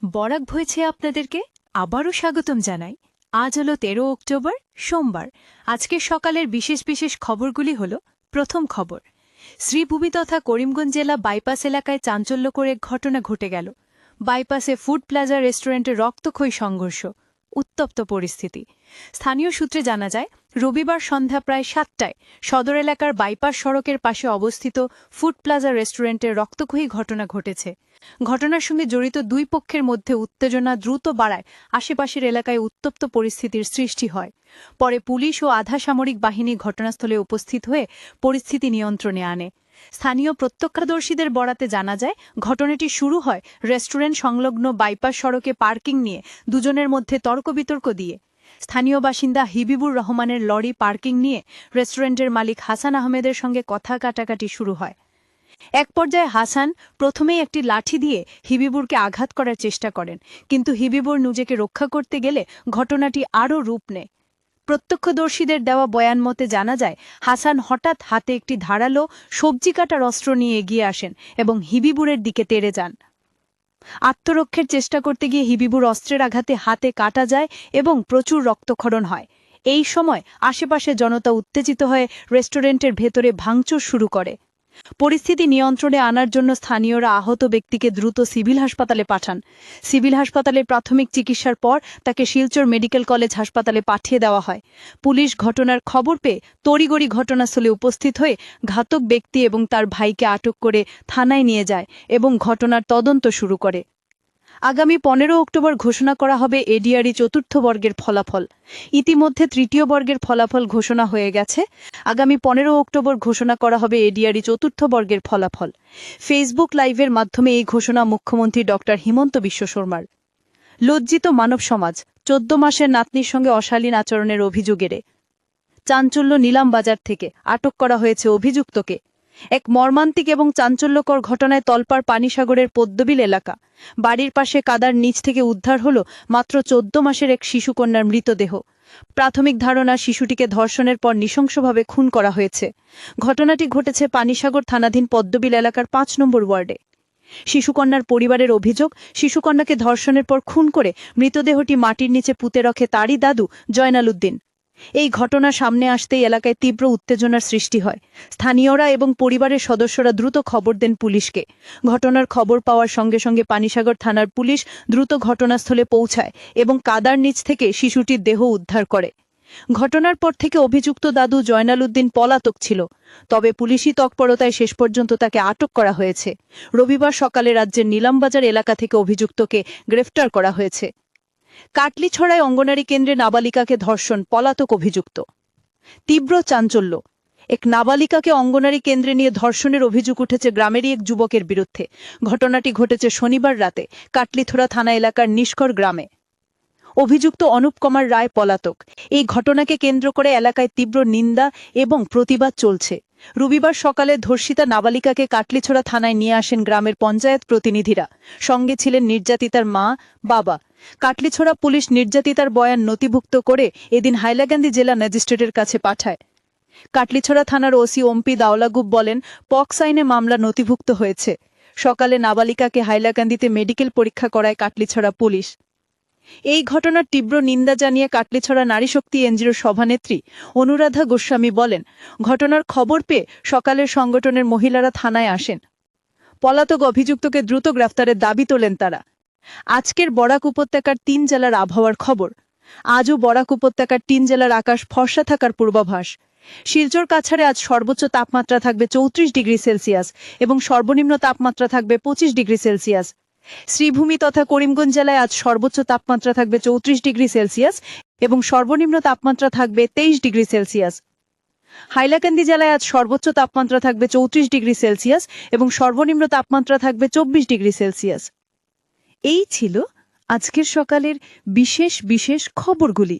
বরাক ভয়েছে আপনাদেরকে আবারও স্বাগতম জানাই। আজ হলো ১৩ অক্টোবর, সোমবার। আজকের সকালের বিশেষ বিশেষ খবরগুলি হল: প্রথম খবর, শ্রীভূমি তথা করিমগঞ্জ জেলা বাইপাস এলাকায় চাঞ্চল্যকর এক ঘটনা ঘটে গেল। বাইপাসে ফুড প্লাজা রেস্টুরেন্টে রক্তক্ষয়ী সংঘর্ষ, উত্তপ্ত পরিস্থিতি। স্থানীয় সূত্রে জানা যায়, রবিবার সন্ধ্যা প্রায় ৭টায় সদর এলাকার বাইপাস সড়কের পাশে অবস্থিত ফুড প্লাজা রেস্টুরেন্টে রক্তক্ষয়ী ঘটনা ঘটেছে। ঘটনার সঙ্গে জড়িত দুই পক্ষের মধ্যে উত্তেজনা দ্রুত বাড়ায় আশেপাশের এলাকায় উত্তপ্ত পরিস্থিতির সৃষ্টি হয়। পরে পুলিশ ও আধা সামরিক বাহিনী ঘটনাস্থলে উপস্থিত হয়ে পরিস্থিতি নিয়ন্ত্রণে আনে। স্থানীয় প্রত্যক্ষদর্শীদের বরাতে জানা যায়, ঘটনাটি শুরু হয় রেস্টুরেন্ট সংলগ্ন বাইপাস সড়কে পার্কিং নিয়ে দুজনের মধ্যে তর্ক-বিতর্ক দিয়ে। স্থানীয় বাসিন্দা হিবিবুর রহমানের লরি পার্কিং নিয়ে রেস্টুরেন্টের মালিক হাসান আহমেদের সঙ্গে কথা কাটাকাটি শুরু হয়। এক পর্যায়ে হাসান প্রথমেই একটি লাঠি দিয়ে হিবিবুরকে আঘাত করার চেষ্টা করেন, কিন্তু হিবিবুর নিজেকে রক্ষা করতে গেলে ঘটনাটি আরও রূপ নেয়। প্রত্যক্ষদর্শীদের দেওয়া বয়ান মতে জানা যায়, হাসান হঠাৎ হাতে একটি ধারালো সবজি কাটার অস্ত্র নিয়ে এগিয়ে আসেন এবং হিবিবুরের দিকে তেড়ে যান। আত্মরক্ষার চেষ্টা করতে গিয়ে হিবিবুর অস্ত্রের আঘাতে হাতে কাটা যায় এবং প্রচুর রক্তক্ষরণ হয়। এই সময় আশেপাশে জনতা উত্তেজিত হয়ে রেস্টুরেন্টের ভেতরে ভাঙচুর শুরু করে। পরিস্থিতি নিয়ন্ত্রণে আনার জন্য স্থানীয়রা আহত ব্যক্তিকে দ্রুত সিভিল হাসপাতালে পাঠান। সিভিল হাসপাতালে প্রাথমিক চিকিৎসার পর তাকে শিলচর মেডিকেল কলেজ হাসপাতালে পাঠিয়ে দেওয়া হয়। পুলিশ ঘটনার খবর পেয়ে তড়িঘড়ি ঘটনাস্থলে উপস্থিত হয়ে ঘাতক ব্যক্তি এবং তার ভাইকে আটক করে থানায় নিয়ে যায় এবং ঘটনার তদন্ত শুরু করে। আগামী ১৫ অক্টোবর ঘোষণা করা হবে এডিআরই চতুর্থ বর্গের ফলাফল। ইতিমধ্যে তৃতীয় বর্গের ফলাফল ঘোষণা হয়ে গেছে। আগামী ১৫ অক্টোবর ঘোষণা করা হবে এডিআরই চতুর্থ বর্গের ফলাফল। ফেসবুক লাইভের মাধ্যমে এই ঘোষণা মুখ্যমন্ত্রী ড হিমন্ত বিশ্ব শর্মার। লজ্জিত মানব সমাজ, ১৪ মাসের নাতনির সঙ্গে অশালীন আচরণের অভিযোগেরে চাঞ্চল্য নিলাম বাজার থেকে আটক করা হয়েছে অভিযুক্তকে। এক মর্মান্তিক এবং চাঞ্চল্যকর ঘটনায় তলপাড় পানিসাগরের পদ্মবিল এলাকা। বাড়ির পাশে কাদার নিচ থেকে উদ্ধার হল মাত্র ১৪ মাসের এক শিশুকন্যার মৃতদেহ। প্রাথমিক ধারণা, শিশুটিকে ধর্ষণের পর নৃশংসভাবে খুন করা হয়েছে। ঘটনাটি ঘটেছে পানিসাগর থানাধীন পদ্মবিল এলাকার ৫ নম্বর ওয়ার্ডে। শিশুকন্যার পরিবারের অভিযোগ, শিশুকন্যাকে ধর্ষণের পর খুন করে মৃতদেহটি মাটির নিচে পুঁতে রাখে তারই দাদু জয়নাল উদ্দিন। এই ঘটনা সামনে আসতেই এলাকায় তীব্র উত্তেজনার সৃষ্টি হয়। স্থানীয়রা এবং পরিবারের সদস্যরা দ্রুত খবর দেন পুলিশকে। ঘটনার খবর পাওয়ার সঙ্গে সঙ্গে পানিসাগর থানার পুলিশ দ্রুত ঘটনাস্থলে পৌঁছায় এবং কাদার নিচ থেকে শিশুটির দেহ উদ্ধার করে। ঘটনার পর থেকে অভিযুক্ত দাদু জয়নাল উদ্দিন পলাতক ছিল, তবে পুলিশি তৎপরতায় শেষ পর্যন্ত তাকে আটক করা হয়েছে। রবিবার সকালে রাজ্যের নিলামবাজার এলাকা থেকে অভিযুক্তকে গ্রেফতার করা হয়েছে। কাটলিছড়ায় অঙ্গনারী কেন্দ্রে নাবালিকাকে ধর্ষণ, পলাতক অভিযুক্ত। তীব্র চাঞ্চল্য, এক নাবালিকাকে অঙ্গনারী কেন্দ্রে নিয়ে ধর্ষণের অভিযোগ উঠেছে গ্রামেরই এক যুবকের বিরুদ্ধে। ঘটনাটি ঘটেছে শনিবার রাতে কাটলিছড়া থানা এলাকার নিষ্কর গ্রামে। অভিযুক্ত অনুপ কুমার রায় পলাতক। এই ঘটনাকে কেন্দ্র করে এলাকায় তীব্র নিন্দা এবং প্রতিবাদ চলছে। রবিবার সকালে ধর্ষিতা নাবালিকাকে কাটলিছড়া থানায় নিয়ে আসেন গ্রামের পঞ্চায়েত প্রতিনিধিরা। সঙ্গে ছিলেন নির্যাতিতার মা, বাবা। কাটলিছড়া পুলিশ নির্যাতিতার বয়ান নথিভুক্ত করে এদিন হাইলাকান্দি জেলা ম্যাজিস্ট্রেটের কাছে পাঠায়। কাটলিছড়া থানার ওসি ওমপি দাওলাগুব বলেন, পক্স আইনে মামলা নথিভুক্ত হয়েছে। সকালে নাবালিকাকে হাইলাকান্দিতে মেডিকেল পরীক্ষা করায় কাটলিছড়া পুলিশ। এই ঘটনার তীব্র নিন্দা জানিয়ে কাটলিছড়া নারী শক্তি এনজিওর সভানেত্রী অনুরাধা গোস্বামী বলেন, ঘটনার খবর পেয়ে সকালের সংগঠনের মহিলারা থানায় আসেন। পলাতক অভিযুক্তকে দ্রুত গ্রেফতারের দাবি তোলেন তারা। আজকের বরাক উপত্যকার ৩ জেলার আবহাওয়ার খবর। আজও বরাক উপত্যকার ৩ জেলার আকাশ ফর্সা থাকার পূর্বাভাস। শিলচর কাছাড়ে আজ সর্বোচ্চ তাপমাত্রা থাকবে ৩৪ ডিগ্রি সেলসিয়াস এবং সর্বনিম্ন তাপমাত্রা থাকবে ২৫ ডিগ্রি সেলসিয়াস। শ্রীভূমি তথা করিমগঞ্জ জেলায় আজ সর্বোচ্চ তাপমাত্রা থাকবে ৩৪ ডিগ্রি সেলসিয়াস এবং সর্বনিম্ন তাপমাত্রা থাকবে ২৩ ডিগ্রি সেলসিয়াস। হাইলাকান্দি জেলায় আজ সর্বোচ্চ তাপমাত্রা থাকবে ৩৪ ডিগ্রি সেলসিয়াস এবং সর্বনিম্ন তাপমাত্রা থাকবে ২৪ ডিগ্রি সেলসিয়াস। এই ছিল আজকের সকালের বিশেষ বিশেষ খবরগুলি।